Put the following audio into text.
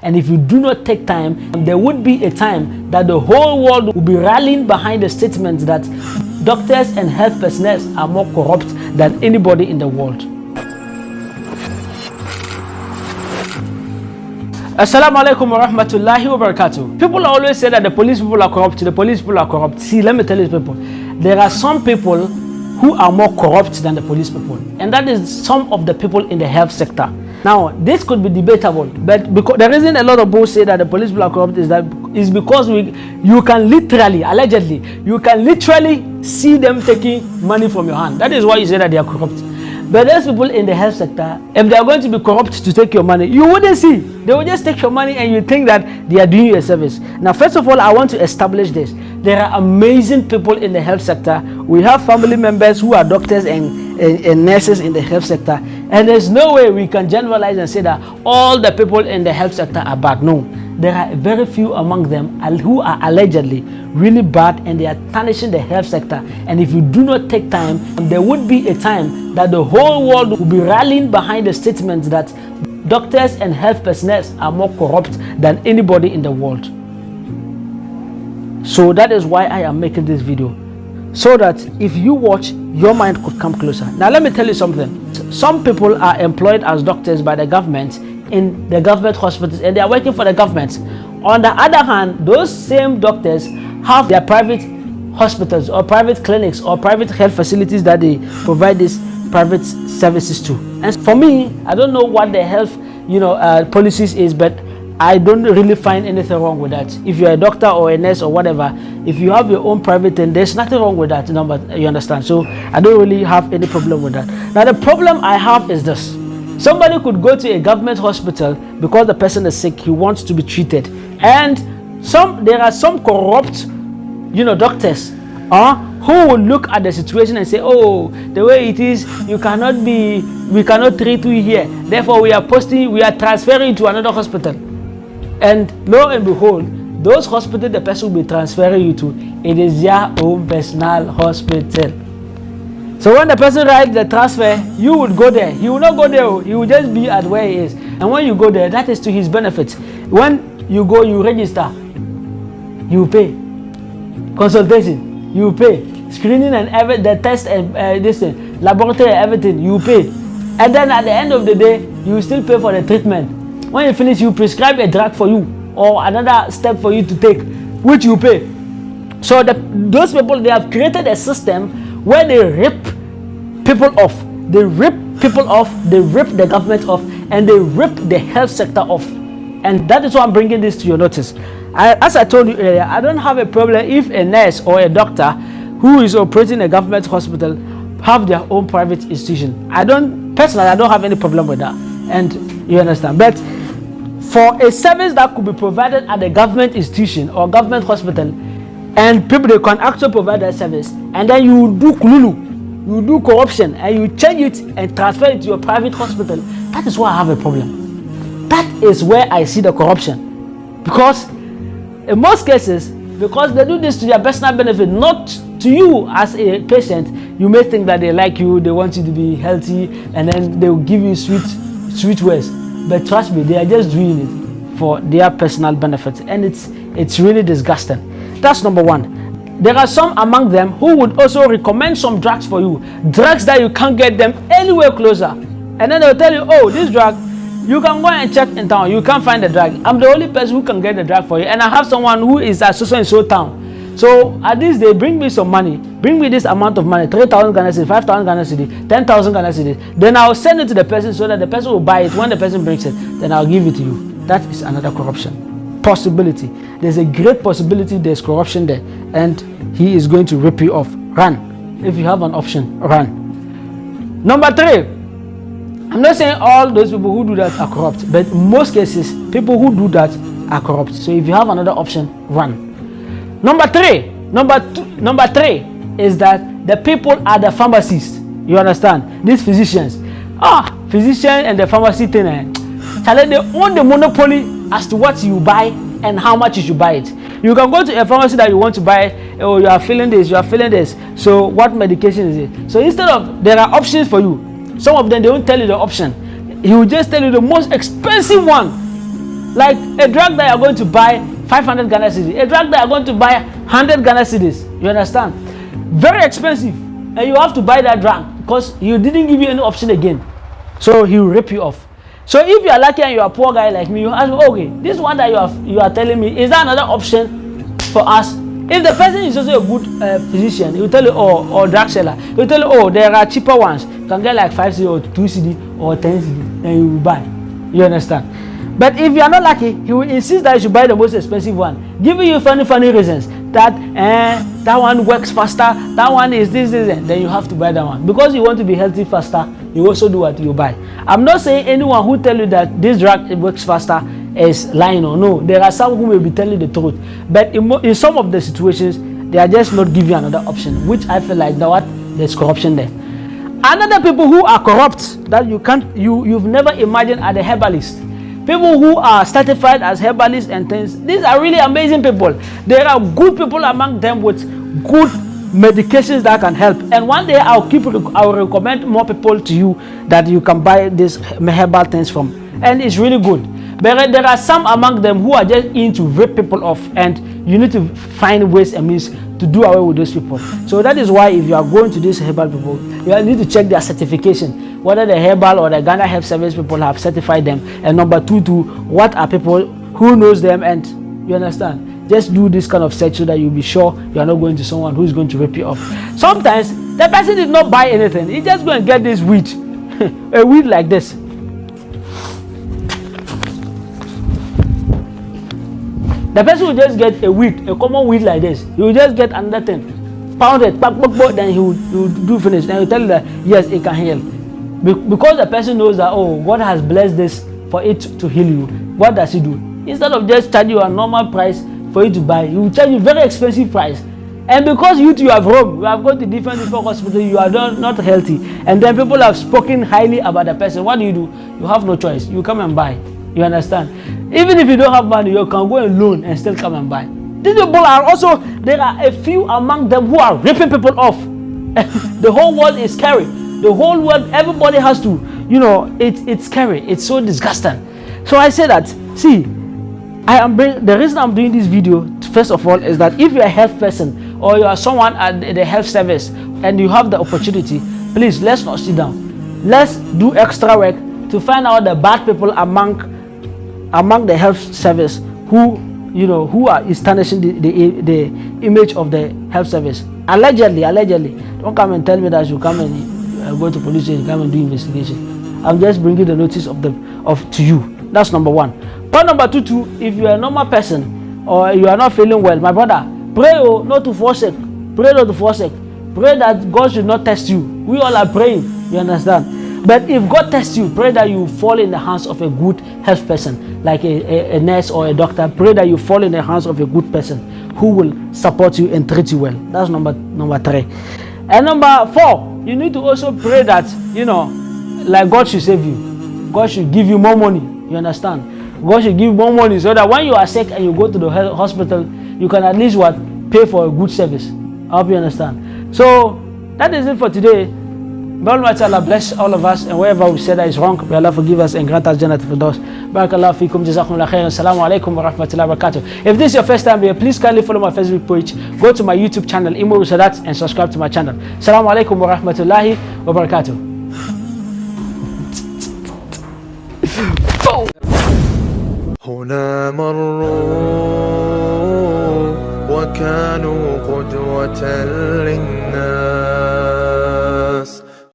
And if you do not take time, there would be a time that the whole world will be rallying behind the statement that doctors and health personnel are more corrupt than anybody in the world. Assalamu alaikum wa rahmatullahi wa barakatuh. People always say that the police people are corrupt, the police people are corrupt. See, let me tell you people, there are some people who are more corrupt than the police people, and that is some of the people in the health sector. Now, this could be debatable, but because the reason a lot of people say that the police people are corrupt is because you can literally, allegedly, you can literally see them taking money from your hand. That is why you say that they are corrupt. But those people in the health sector, if they are going to be corrupt to take your money, you wouldn't see. They will just take your money and you think that they are doing you a service. Now, first of all, I want to establish this. There are amazing people in the health sector. We have family members who are doctors and nurses in the health sector. And there's no way we can generalize and say that all the people in the health sector are bad. No. There are very few among them who are allegedly really bad, and they are tarnishing the health sector. And if you do not take time, there would be a time that the whole world will be rallying behind the statement that doctors and health personnel are more corrupt than anybody in the world. So that is why I am making this video, so that if you watch, your mind could come closer. Now let me tell you something. Some people are employed as doctors by the government in the government hospitals, and they are working for the government. On the other hand, those same doctors have their private hospitals or private clinics or private health facilities that they provide these private services to. And for me, I don't know what the health policies is, but I don't really find anything wrong with that. If you're a doctor or a nurse or whatever, if you have your own private thing, there's nothing wrong with that. No, but you understand. So I don't really have any problem with that. Now the problem I have is this. Somebody could go to a government hospital because the person is sick, he wants to be treated, and there are some corrupt doctors who will look at the situation and say, oh, the way it is, we cannot treat you here, therefore we are transferring you to another hospital. And lo and behold, those hospitals the person will be transferring you to, it is their own personal hospital. So when the person writes the transfer, you would go there. He will not go there. He will just be at where he is. And when you go there, that is to his benefit. When you go, you register. You pay. Consultation, you pay. Screening and the test and laboratory and everything, you pay. And then at the end of the day, you still pay for the treatment. When you finish, you prescribe a drug for you or another step for you to take, which you pay. So those people, they have created a system where they rip people off. They rip people off, they rip the government off, and they rip the health sector off. And that is why I'm bringing this to your notice. As I told you earlier, I don't have a problem if a nurse or a doctor who is operating a government hospital have their own private institution. Personally, I don't have any problem with that. And you understand. But for a service that could be provided at a government institution or government hospital, and people, they can actually provide that service, and then you do kululu, you do corruption, and you change it and transfer it to your private hospital, that is why I have a problem. That is where I see the corruption. Because in most cases, because they do this to their personal benefit, not to you as a patient, you may think that they like you, they want you to be healthy, and then they will give you sweet words. But trust me, they are just doing it for their personal benefit, and it's really disgusting. That's number one. There are some among them who would also recommend some drugs for you, drugs that you can't get them anywhere closer, and then they'll tell you, oh, this drug, you can go and check in town, you can't find the drug. I'm the only person who can get the drug for you, and I have someone who is at so town. So at least they bring me some money, bring me this amount of money, 3,000 Ghana cedi, 5,000 Ghana cedi, 10,000 Ghana cedi. Then I'll send it to the person so that the person will buy it. When the person brings it, then I'll give it to you. That is another corruption. Possibility. There's a great possibility there's corruption there, and he is going to rip you off. Run. If you have an option, run. Number three, I'm not saying all those people who do that are corrupt, but in most cases, people who do that are corrupt. So if you have another option, run. Number three is that the people are the pharmacists. You understand? These physicians. Physician and the pharmacy thing. They own the monopoly as to what you buy and how much you should buy it. You can go to a pharmacy that you want to buy, oh, you are feeling this, so what medication is it? So instead of, there are options for you. Some of them, they won't tell you the option. He will just tell you the most expensive one. Like a drug that you're going to buy 500 Ghana cedis, a drug that you're going to buy 100 Ghana cedis. You understand? Very expensive, and you have to buy that drug because he didn't give you any option again. So he will rip you off. So if you are lucky and you are a poor guy like me, you ask me, okay, this one that you are telling me, is there another option for us? If the person is also a good physician, he will tell you, or drug seller, he will tell you, oh, there are cheaper ones. You can get like 5 CD or 2 CD or 10 CD, then you will buy. You understand? But if you are not lucky, he will insist that you should buy the most expensive one, giving you funny reasons that that one works faster, that one is this, then you have to buy that one. Because you want to be healthy faster, you also do what you buy. I'm not saying anyone who tell you that this drug works faster is lying or no. There are some who may be telling the truth. But in some of the situations, they are just not giving another option, which I feel like there's corruption there. Another people who are corrupt that you've never imagined are the herbalists. People who are certified as herbalists and things. These are really amazing people. There are good people among them with good medications that can help. And one day I'll recommend more people to you that you can buy these herbal things from. And it's really good. But there are some among them who are just into rip people off, and you need to find ways and means to do away with those people. So that is why if you are going to these herbal people, you need to check their certification, whether the herbal or the Ghana Health Service people have certified them. And number two, what are people who knows them, and you understand. Just do this kind of search so that you'll be sure you are not going to someone who is going to rip you off. Sometimes the person did not buy anything. He just go and get this weed, a weed like this. The person will just get a weed, a common weed like this. He will just get another thing, pound it, then he will do finish. Then he will tell you that yes, it can heal. Because the person knows that, oh, God has blessed this for it to heal you. What does he do? Instead of just charge you a normal price for you to buy, he will charge you very expensive price. And because you have roamed, you have gone to different hospitals, you are not healthy. And then people have spoken highly about the person. What do? You have no choice. You come and buy. You understand? Even if you don't have money, you can go and loan and still come and buy. These people are also, there are a few among them who are ripping people off. The whole world is scary. The whole world, everybody has to, it's scary. It's so disgusting. So I say that, see, the reason I'm doing this video, first of all, is that if you're a health person or you are someone at the health service and you have the opportunity, please, let's not sit down. Let's do extra work to find out the bad people among the health service who are tarnishing the image of the health service. Allegedly. Don't come and tell me that you come and go to police station, come and do investigation. I'm just bringing the notice to you. That's number one. Point number two, if you are a normal person or you are not feeling well, my brother, pray not to forsake. Pray not to forsake. Pray that God should not test you. We all are praying. You understand? But if God tests you, pray that you fall in the hands of a good health person, like a nurse or a doctor. Pray that you fall in the hands of a good person who will support you and treat you well. That's number 3. And number 4, you need to also pray that, like God should save you. God should give you more money. You understand? God should give you more money so that when you are sick and you go to the hospital, you can at least pay for a good service. I hope you understand. So that is it for today. May Almighty Allah bless all of us, and wherever we said that is wrong, may Allah forgive us and grant us Jannat Firdaus. Barakallahu feekum, jazakumullah khairan. Assalamu alaikum wa rahmatullahi wa barakatuh. If this is your first time here, please kindly follow my Facebook page, go to my YouTube channel, Imo Sadat, and subscribe to my channel. Assalamu alaikum wa rahmatullahi wa barakatuh. هنا مروا وكانوا قدوة للناس